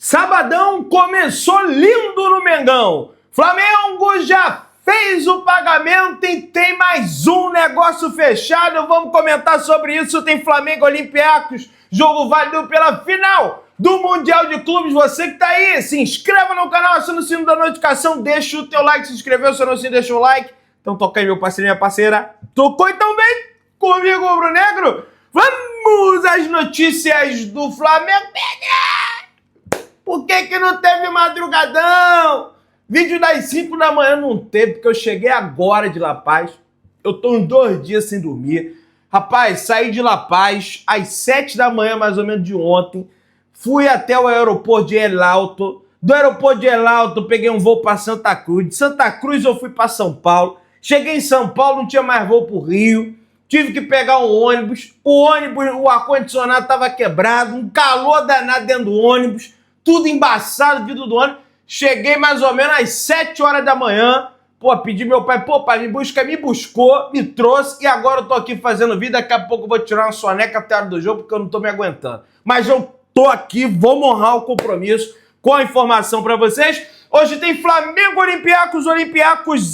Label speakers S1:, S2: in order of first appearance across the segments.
S1: Sabadão começou lindo no Mengão. Flamengo já fez o pagamento e tem mais um negócio fechado. Vamos comentar sobre isso. Tem Flamengo Olympiacos, jogo válido pela final do Mundial de Clubes. Você que tá aí, se inscreva no canal, aciona o sino da notificação, deixa o teu like, se inscreveu, se não se deixa o like. Então toca aí, meu parceiro e minha parceira. Tocou então bem comigo, Rubro Negro. Vamos às notícias do Flamengo. Por que não teve madrugadão? Vídeo das 5 da manhã não teve, porque eu cheguei agora de La Paz. Eu tô uns 2 dias sem dormir. Rapaz, saí de La Paz às 7 da manhã, mais ou menos, de ontem. Fui até o aeroporto de El Alto. Do aeroporto de El Alto, peguei um voo para Santa Cruz. De Santa Cruz eu fui para São Paulo. Cheguei em São Paulo, não tinha mais voo pro Rio. Tive que pegar um ônibus. O ar-condicionado tava quebrado. Um calor danado dentro do ônibus. Tudo embaçado, vidro do ônibus. Cheguei mais ou menos às 7 horas da manhã. Pô, pedi meu pai, pai, me busca, me buscou, me trouxe e agora eu tô aqui fazendo vídeo. Daqui a pouco eu vou tirar uma soneca até a hora do jogo porque eu não tô me aguentando. Mas eu tô aqui, vou honrar o compromisso com a informação pra vocês. Hoje tem Flamengo Olympiacos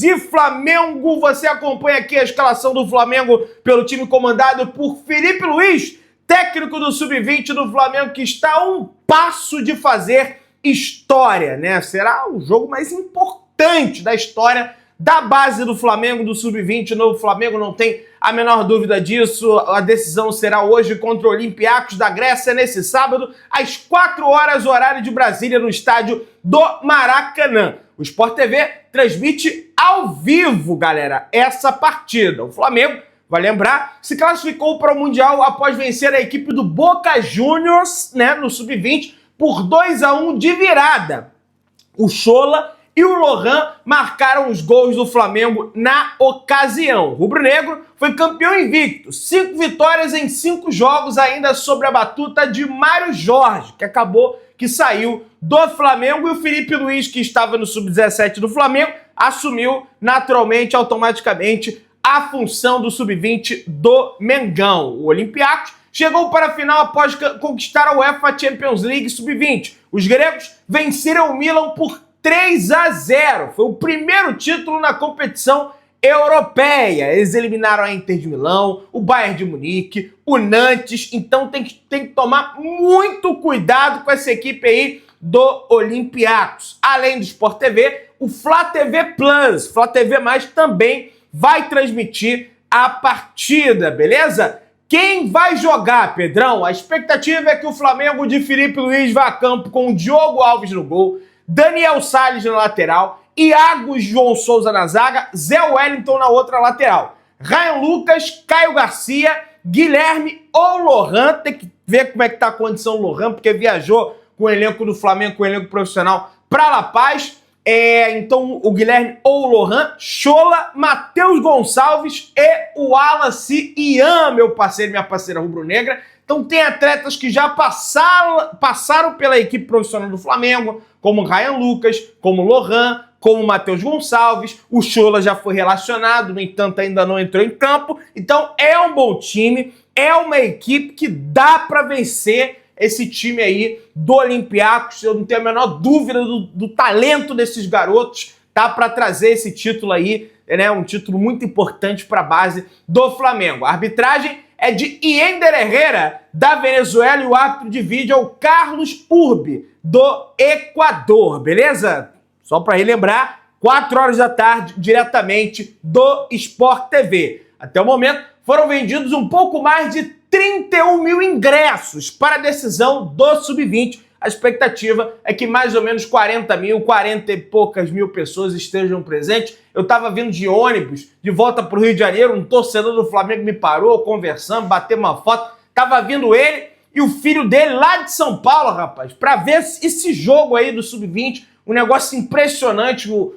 S1: e Flamengo. Você acompanha aqui a escalação do Flamengo pelo time comandado por Felipe Luiz, técnico do Sub-20 do Flamengo, que está a um passo de fazer história, né? Será o jogo mais importante da história da base do Flamengo, do Sub-20. O novo Flamengo, não tem a menor dúvida disso. A decisão será hoje contra o Olympiacos da Grécia, nesse sábado, às 4 horas, horário de Brasília, no estádio do Maracanã. O Sport TV transmite ao vivo, galera, essa partida. O Flamengo, vai lembrar, se classificou para o Mundial após vencer a equipe do Boca Juniors, né, no Sub-20, por 2-1 de virada. O Schola e o Lohan marcaram os gols do Flamengo na ocasião. O Rubro Negro foi campeão invicto, 5 vitórias em 5 jogos, ainda sobre a batuta de Mário Jorge, que saiu do Flamengo, e o Felipe Luiz, que estava no Sub-17 do Flamengo, assumiu naturalmente, automaticamente, a função do Sub-20 do Mengão. O Olympiacos chegou para a final após conquistar a UEFA Champions League Sub-20. Os gregos venceram o Milan por 3-0. Foi o primeiro título na competição europeia. Eles eliminaram a Inter de Milão, o Bayern de Munique, o Nantes. Então tem que tomar muito cuidado com essa equipe aí do Olympiacos. Além do Sport TV, o Flá TV Plus, Flá TV+, também vai transmitir a partida, beleza? Quem vai jogar, Pedrão? A expectativa é que o Flamengo de Felipe Luiz vá a campo com o Diogo Alves no gol, Daniel Salles na lateral, Iago João Souza na zaga, Zé Wellington na outra lateral. Ryan Lucas, Caio Garcia, Guilherme ou Lohan. Tem que ver como é que tá a condição do Lohan, porque viajou com o elenco do Flamengo, com o elenco profissional, para La Paz. Então o Guilherme ou o Lohan, Schola, Matheus Gonçalves e o Wallace Ian, meu parceiro e minha parceira rubro-negra. Então tem atletas que já passaram pela equipe profissional do Flamengo, como Ryan Lucas, como Lohan, como Matheus Gonçalves. O Schola já foi relacionado, no entanto ainda não entrou em campo. Então é um bom time, é uma equipe que dá para vencer esse time aí do Olympiacos. Eu não tenho a menor dúvida do talento desses garotos, tá? Para trazer esse título aí, né? Um título muito importante para a base do Flamengo. A arbitragem é de Yender Herrera, da Venezuela, e o árbitro de vídeo é o Carlos Urbi, do Equador, beleza? Só para relembrar, 4 horas da tarde, diretamente do Sport TV. Até o momento, foram vendidos um pouco mais de 31 mil ingressos para a decisão do Sub-20. A expectativa é que mais ou menos 40 e poucas mil pessoas estejam presentes. Eu estava vindo de ônibus, de volta para o Rio de Janeiro, um torcedor do Flamengo me parou, conversando, bateu uma foto. Tava vindo ele e o filho dele lá de São Paulo, rapaz, para ver esse jogo aí do Sub-20. Um negócio impressionante, o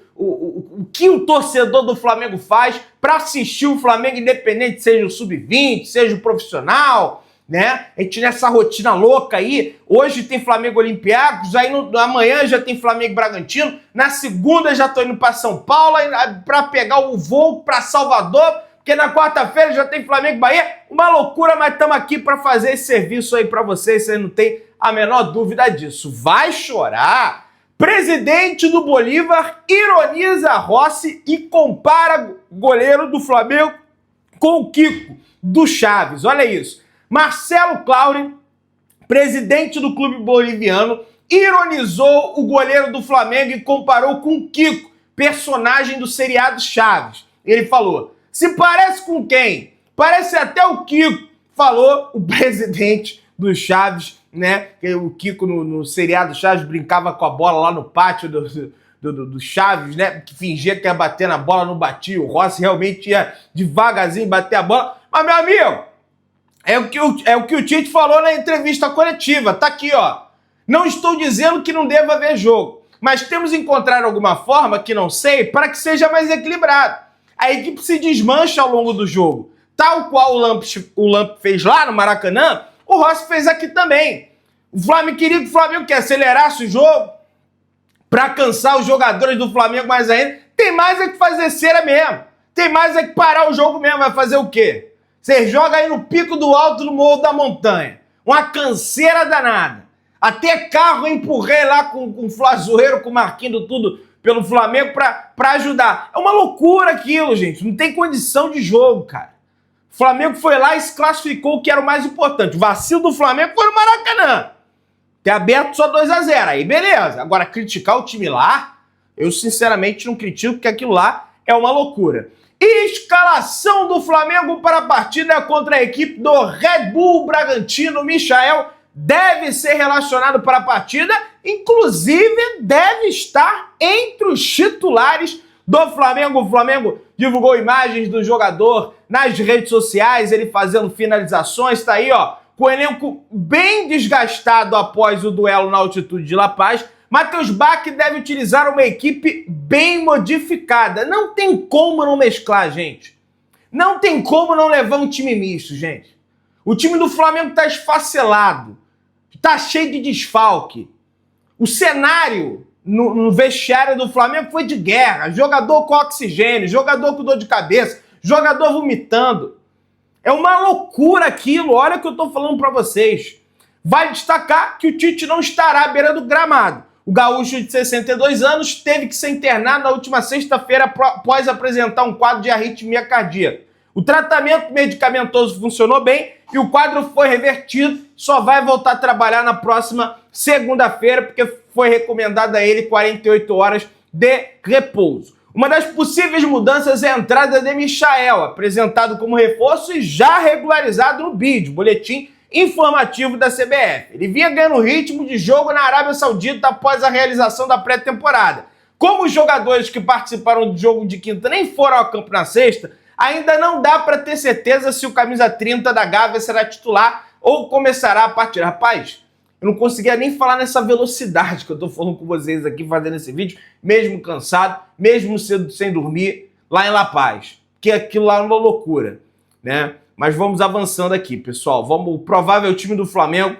S1: que o torcedor do Flamengo faz para assistir o Flamengo, independente seja o Sub-20, seja o profissional, né? A gente nessa rotina louca aí. Hoje tem Flamengo Olympiacos, aí amanhã já tem Flamengo Bragantino, na segunda já tô indo para São Paulo para pegar o voo para Salvador, porque na quarta-feira já tem Flamengo Bahia. Uma loucura, mas estamos aqui para fazer esse serviço aí para vocês não tem a menor dúvida disso. Vai chorar. Presidente do Bolívar ironiza Rossi e compara goleiro do Flamengo com o Kiko do Chaves. Olha isso. Marcelo Claure, presidente do clube boliviano, ironizou o goleiro do Flamengo e comparou com o Kiko, personagem do seriado Chaves. Ele falou: se parece com quem? Parece até o Kiko, falou o presidente do Chaves, né? O Kiko no seriado Chaves brincava com a bola lá no pátio do Chaves, né? Que fingia que ia bater na bola, não batia. O Rossi realmente ia devagarzinho bater a bola. Mas, meu amigo, é o que o Tite falou na entrevista coletiva. Tá aqui, ó. Não estou dizendo que não deva haver jogo, mas temos que encontrar alguma forma, que não sei, para que seja mais equilibrado. A equipe se desmancha ao longo do jogo. Tal qual o Lamp fez lá no Maracanã, o Rossi fez aqui também. O Flamengo queria que o Flamengo que acelerasse o jogo para cansar os jogadores do Flamengo mais ainda. Tem mais é que fazer cera mesmo. Tem mais é que parar o jogo mesmo. Vai fazer o quê? Você joga aí no pico do alto do Morro da Montanha. Uma canseira danada. Até carro eu empurrei lá com o Flazoeiro, com o Marquinhos, tudo pelo Flamengo para ajudar. É uma loucura aquilo, gente. Não tem condição de jogo, cara. O Flamengo foi lá e se classificou, o que era o mais importante. O vacilo do Flamengo foi no Maracanã. Ter aberto só 2-0. Aí beleza. Agora, criticar o time lá, eu sinceramente não critico, porque aquilo lá é uma loucura. Escalação do Flamengo para a partida contra a equipe do Red Bull Bragantino. Michael deve ser relacionado para a partida, inclusive deve estar entre os titulares do Flamengo. O Flamengo divulgou imagens do jogador nas redes sociais, ele fazendo finalizações, tá aí, ó, com o elenco bem desgastado após o duelo na altitude de La Paz. Matheus Bach deve utilizar uma equipe bem modificada. Não tem como não mesclar, gente. Não tem como não levar um time misto, gente. O time do Flamengo tá esfacelado. Tá cheio de desfalque. O cenário no vestiário do Flamengo foi de guerra. Jogador com oxigênio, jogador com dor de cabeça, jogador vomitando. É uma loucura aquilo. Olha o que eu tô falando pra vocês. Vale destacar que o Tite não estará à beira do gramado. O gaúcho de 62 anos teve que ser internado na última sexta-feira após apresentar um quadro de arritmia cardíaca. O tratamento medicamentoso funcionou bem e o quadro foi revertido. Só vai voltar a trabalhar na próxima segunda-feira, porque foi recomendado a ele 48 horas de repouso. Uma das possíveis mudanças é a entrada de Michael, apresentado como reforço e já regularizado no BID, boletim informativo da CBF. Ele vinha ganhando ritmo de jogo na Arábia Saudita após a realização da pré-temporada. Como os jogadores que participaram do jogo de quinta nem foram ao campo na sexta, ainda não dá para ter certeza se o camisa 30 da Gávea será titular ou começará a partir. Rapaz, eu não conseguia nem falar nessa velocidade que eu tô falando com vocês aqui, fazendo esse vídeo, mesmo cansado, mesmo cedo sem dormir, lá em La Paz. Que aquilo lá é uma loucura, né? Mas vamos avançando aqui, pessoal. O provável time do Flamengo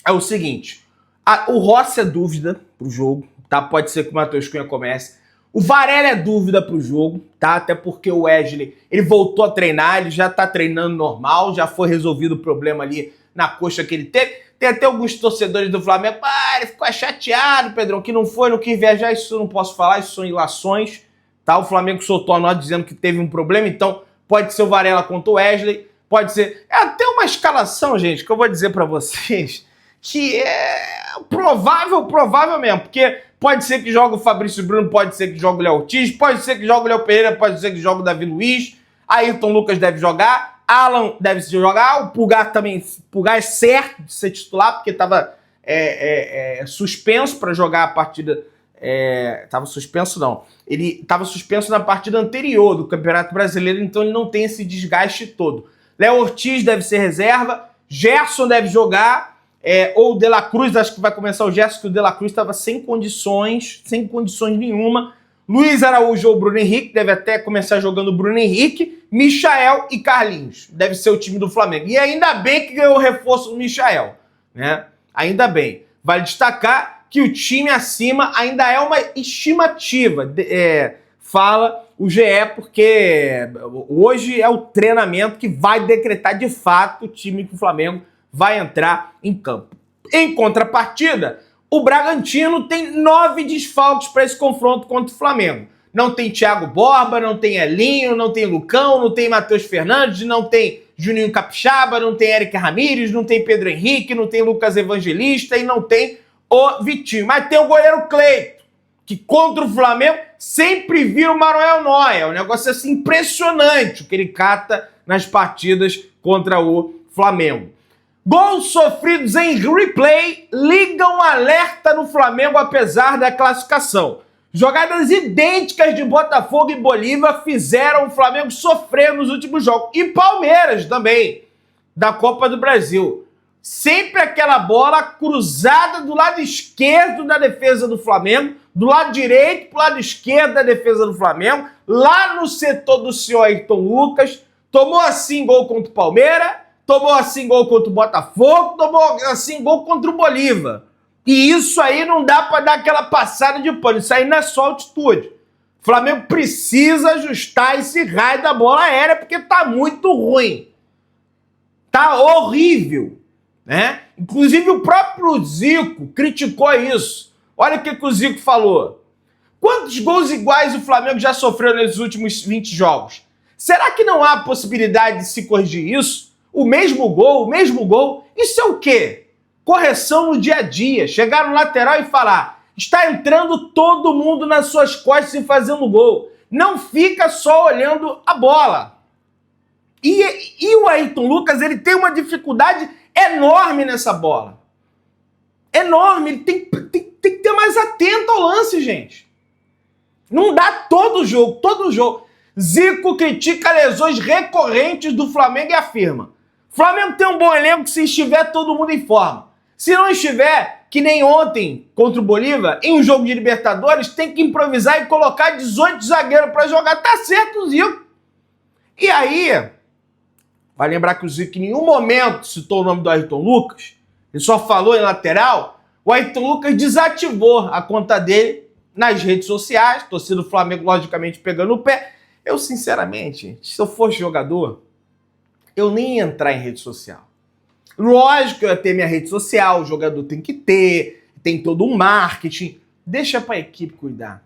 S1: é o seguinte. O Rossi é dúvida pro jogo, tá? Pode ser que o Matheus Cunha comece. O Varela é dúvida pro jogo, tá? Até porque o Wesley, ele voltou a treinar, ele já tá treinando normal, já foi resolvido o problema ali na coxa que ele teve. Tem até alguns torcedores do Flamengo, ele ficou chateado, Pedrão, que não foi, não quis viajar, isso eu não posso falar, isso são ilações, tá? O Flamengo soltou a nota dizendo que teve um problema, então pode ser o Varela contra o Wesley, pode ser... É até uma escalação, gente, que eu vou dizer pra vocês, que é provável mesmo, porque pode ser que jogue o Fabrício Bruno, pode ser que jogue o Léo Ortiz, pode ser que jogue o Léo Pereira, pode ser que jogue o Davi Luiz, Ayrton Lucas deve jogar, Alan deve se jogar, o Pulgar também, Pulgar é certo de ser titular, porque estava suspenso para jogar a partida, estava suspenso não, ele estava suspenso na partida anterior do Campeonato Brasileiro, então ele não tem esse desgaste todo. Léo Ortiz deve ser reserva, Gerson deve jogar, ou o De La Cruz, acho que vai começar o Gerson, que o De La Cruz estava sem condições nenhuma. Luiz Araújo ou Bruno Henrique, deve até começar jogando Bruno Henrique, Michael e Carlinhos. Deve ser o time do Flamengo. E ainda bem que ganhou o reforço do Michael, né? Ainda bem. Vale destacar que o time acima ainda é uma estimativa. Fala o GE, porque hoje é o treinamento que vai decretar de fato o time que o Flamengo vai entrar em campo. Em contrapartida, o Bragantino tem 9 desfalques para esse confronto contra o Flamengo. Não tem Thiago Borba, não tem Elinho, não tem Lucão, não tem Matheus Fernandes, não tem Juninho Capixaba, não tem Eric Ramírez, não tem Pedro Henrique, não tem Lucas Evangelista e não tem o Vitinho. Mas tem o goleiro Cleito, que contra o Flamengo sempre vira o Manuel Neuer. É um negócio assim impressionante o que ele cata nas partidas contra o Flamengo. Gols sofridos em replay ligam alerta no Flamengo apesar da classificação. Jogadas idênticas de Botafogo e Bolívia fizeram o Flamengo sofrer nos últimos jogos. E Palmeiras também, da Copa do Brasil. Sempre aquela bola cruzada do lado esquerdo da defesa do Flamengo, do lado direito para o lado esquerdo da defesa do Flamengo, lá no setor do senhor Ayrton Lucas. Tomou assim gol contra o Palmeiras, tomou assim gol contra o Botafogo, tomou assim gol contra o Bolívia. E isso aí não dá para dar aquela passada de pano. Isso aí não é só altitude. O Flamengo precisa ajustar esse raio da bola aérea porque tá muito ruim. Tá horrível, né? Inclusive o próprio Zico criticou isso. Olha o que o Zico falou. Quantos gols iguais o Flamengo já sofreu nesses últimos 20 jogos? Será que não há possibilidade de se corrigir isso? O mesmo gol, isso é o quê? Correção no dia a dia, chegar no lateral e falar, está entrando todo mundo nas suas costas e fazendo gol. Não fica só olhando a bola. E o Ayrton Lucas, ele tem uma dificuldade enorme nessa bola. Enorme, ele tem que ter mais atento ao lance, gente. Não dá todo jogo. Zico critica lesões recorrentes do Flamengo e afirma, Flamengo tem um bom elenco se estiver todo mundo em forma. Se não estiver, que nem ontem contra o Bolívia, em um jogo de Libertadores, tem que improvisar e colocar 18 zagueiros para jogar. Tá certo o Zico. E aí, vai lembrar que o Zico em nenhum momento citou o nome do Ayrton Lucas, ele só falou em lateral, o Ayrton Lucas desativou a conta dele nas redes sociais, torcida do Flamengo logicamente pegando o pé. Eu, sinceramente, se eu fosse jogador, eu nem ia entrar em rede social. Lógico que eu ia ter minha rede social, o jogador tem que ter, tem todo um marketing. Deixa pra equipe cuidar.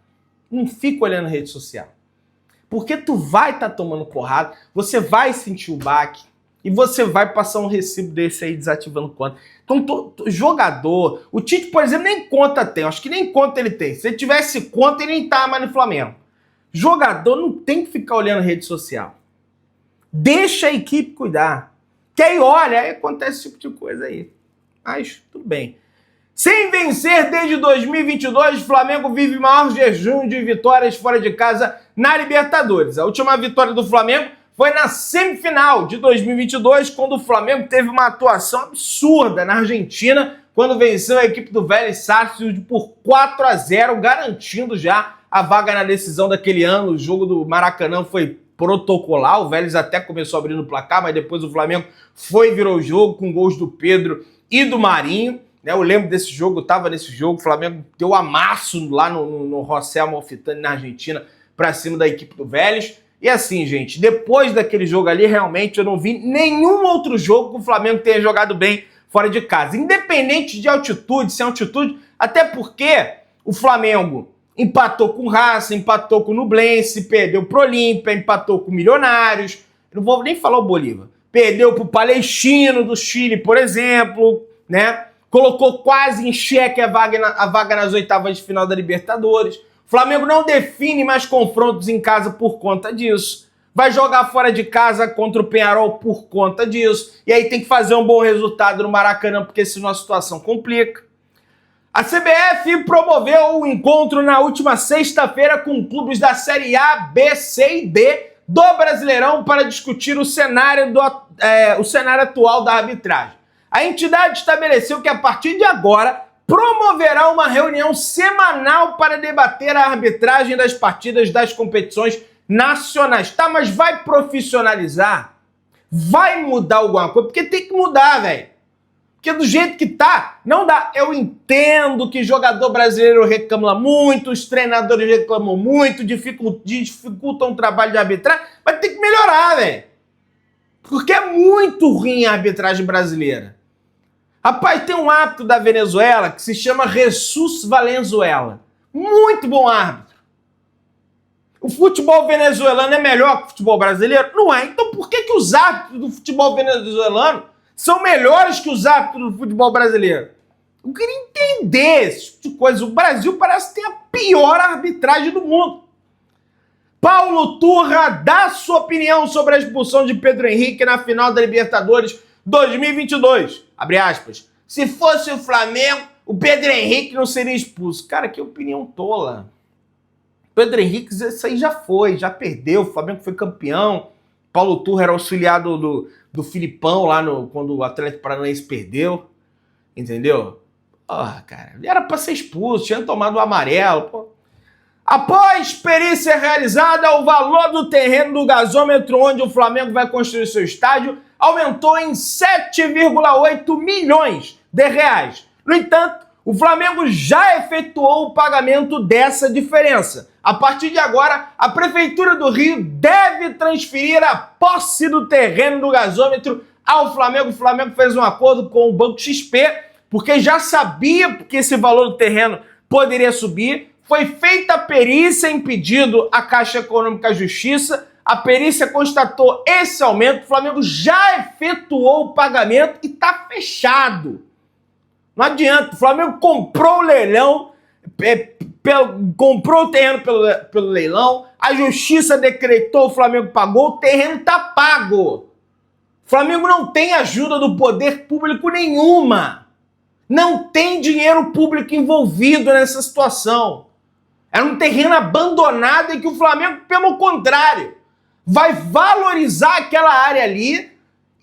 S1: Não fica olhando a rede social. Porque tu vai estar tomando porrada, você vai sentir o baque e você vai passar um recibo desse aí desativando conta. Então, jogador, o Tite, por exemplo, nem conta tem. Acho que nem conta ele tem. Se ele tivesse conta, ele nem tá mais no Flamengo. Jogador não tem que ficar olhando a rede social. Deixa a equipe cuidar. Que aí, olha, aí acontece esse tipo de coisa aí. Mas, tudo bem. Sem vencer desde 2022, o Flamengo vive maior jejum de vitórias fora de casa na Libertadores. A última vitória do Flamengo foi na semifinal de 2022, quando o Flamengo teve uma atuação absurda na Argentina, quando venceu a equipe do Vélez Sarsfield por 4-0, garantindo já a vaga na decisão daquele ano. O jogo do Maracanã foi protocolar, o Vélez até começou abrindo o placar, mas depois o Flamengo virou o jogo com gols do Pedro e do Marinho. Eu lembro desse jogo, eu estava nesse jogo, o Flamengo deu amasso lá no José Amalfitani, na Argentina, para cima da equipe do Vélez. E assim, gente, depois daquele jogo ali, realmente eu não vi nenhum outro jogo que o Flamengo tenha jogado bem fora de casa. Independente de altitude, sem altitude, até porque o Flamengo empatou com o Racing, empatou com o Nublense, perdeu pro Olímpia, empatou com o Milionários, não vou nem falar o Bolívia, perdeu pro Palestino do Chile, por exemplo, né? Colocou quase em xeque a vaga nas oitavas de final da Libertadores. O Flamengo não define mais confrontos em casa por conta disso. Vai jogar fora de casa contra o Peñarol por conta disso. E aí tem que fazer um bom resultado no Maracanã, porque senão a situação complica. A CBF promoveu o encontro na última sexta-feira com clubes da Série A, B, C e D do Brasileirão para discutir o cenário atual da arbitragem. A entidade estabeleceu que a partir de agora promoverá uma reunião semanal para debater a arbitragem das partidas das competições nacionais. Tá, mas vai profissionalizar? Vai mudar alguma coisa? Porque tem que mudar, velho. Porque do jeito que tá, não dá. Eu entendo que jogador brasileiro reclama muito, os treinadores reclamam muito, dificultam o trabalho de arbitragem, mas tem que melhorar, velho. Porque é muito ruim a arbitragem brasileira. Rapaz, tem um árbitro da Venezuela que se chama Jesus Valenzuela. Muito bom árbitro. O futebol venezuelano é melhor que o futebol brasileiro? Não é. Então por que os árbitros do futebol venezuelano são melhores que os árbitros do futebol brasileiro? Eu queria entender esse tipo de coisa. O Brasil parece ter a pior arbitragem do mundo. Paulo Turra dá sua opinião sobre a expulsão de Pedro Henrique na final da Libertadores 2022. Abre aspas. Se fosse o Flamengo, o Pedro Henrique não seria expulso. Cara, que opinião tola. Pedro Henrique, isso aí já foi, já perdeu. O Flamengo foi campeão. Paulo Turra era auxiliado do Filipão lá quando o Atlético Paranaense perdeu. Entendeu? Cara, ele era pra ser expulso, tinha tomado o amarelo. Pô. Após perícia realizada, o valor do terreno do gasômetro onde o Flamengo vai construir seu estádio aumentou em 7,8 milhões de reais. No entanto, o Flamengo já efetuou o pagamento dessa diferença. A partir de agora, a Prefeitura do Rio deve transferir a posse do terreno do gasômetro ao Flamengo. O Flamengo fez um acordo com o Banco XP, porque já sabia que esse valor do terreno poderia subir. Foi feita a perícia em pedido à Caixa Econômica e Justiça. A perícia constatou esse aumento. O Flamengo já efetuou o pagamento e está fechado. Não adianta. O Flamengo comprou o leilão, comprou o terreno pelo leilão. A Justiça decretou, o Flamengo pagou. O terreno está pago. O Flamengo não tem ajuda do poder público nenhuma. Não tem dinheiro público envolvido nessa situação. Era um terreno abandonado e que o Flamengo, pelo contrário, vai valorizar aquela área ali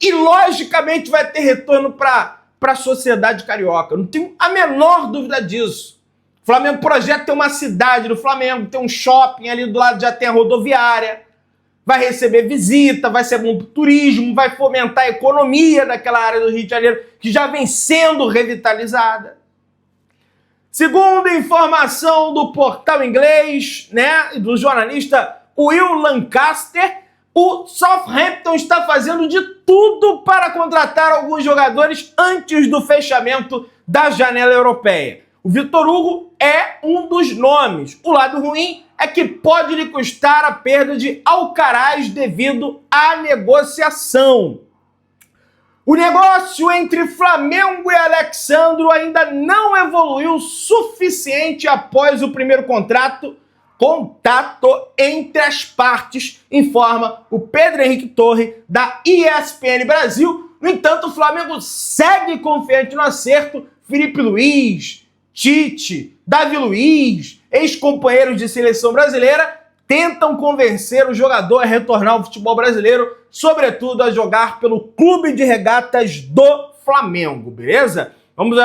S1: e, logicamente, vai ter retorno para a sociedade carioca. Não tenho a menor dúvida disso. O Flamengo projeta ter uma cidade do Flamengo, tem um shopping ali do lado, já tem a rodoviária, vai receber visita, vai ser bom para o turismo, vai fomentar a economia daquela área do Rio de Janeiro, que já vem sendo revitalizada. Segundo informação do portal inglês, do jornalista Will Lancaster, o Southampton está fazendo de tudo para contratar alguns jogadores antes do fechamento da janela europeia. O Vitor Hugo é um dos nomes. O lado ruim é que pode lhe custar a perda de Alcaraz devido à negociação. O negócio entre Flamengo e Alexandro ainda não evoluiu o suficiente após o primeiro contato entre as partes, informa o Pedro Henrique Torre, da ESPN Brasil. No entanto, o Flamengo segue confiante no acerto. Felipe Luiz, Tite, Davi Luiz, ex-companheiros de seleção brasileira, tentam convencer o jogador a retornar ao futebol brasileiro, sobretudo a jogar pelo Clube de Regatas do Flamengo, beleza? Vamos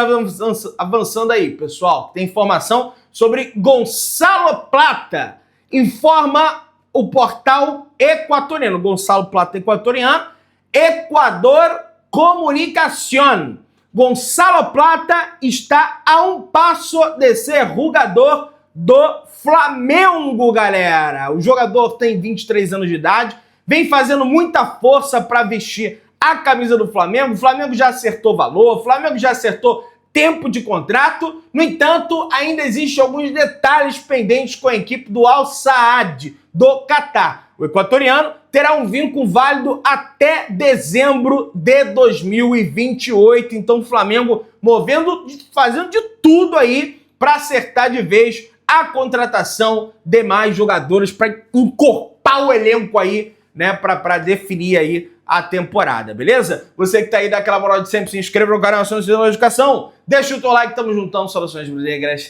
S1: avançando aí, pessoal. Tem informação sobre Gonçalo Plata. Informa o portal equatoriano. Gonçalo Plata equatoriano. Equador Comunicación. Gonçalo Plata está a um passo de ser jogador do Flamengo, galera. O jogador tem 23 anos de idade, vem fazendo muita força para vestir a camisa do Flamengo. O Flamengo já acertou valor, o Flamengo já acertou tempo de contrato. No entanto, ainda existem alguns detalhes pendentes com a equipe do Al Saad, do Catar. O equatoriano terá um vínculo válido até dezembro de 2028. Então, o Flamengo fazendo de tudo aí para acertar de vez a contratação de mais jogadores para encorpar o elenco aí, para definir aí a temporada, beleza? Você que tá aí, dá aquela moral de sempre, se inscreva no canal, acione o sininho de notificação, deixa o teu like, tamo juntão, saudações negras.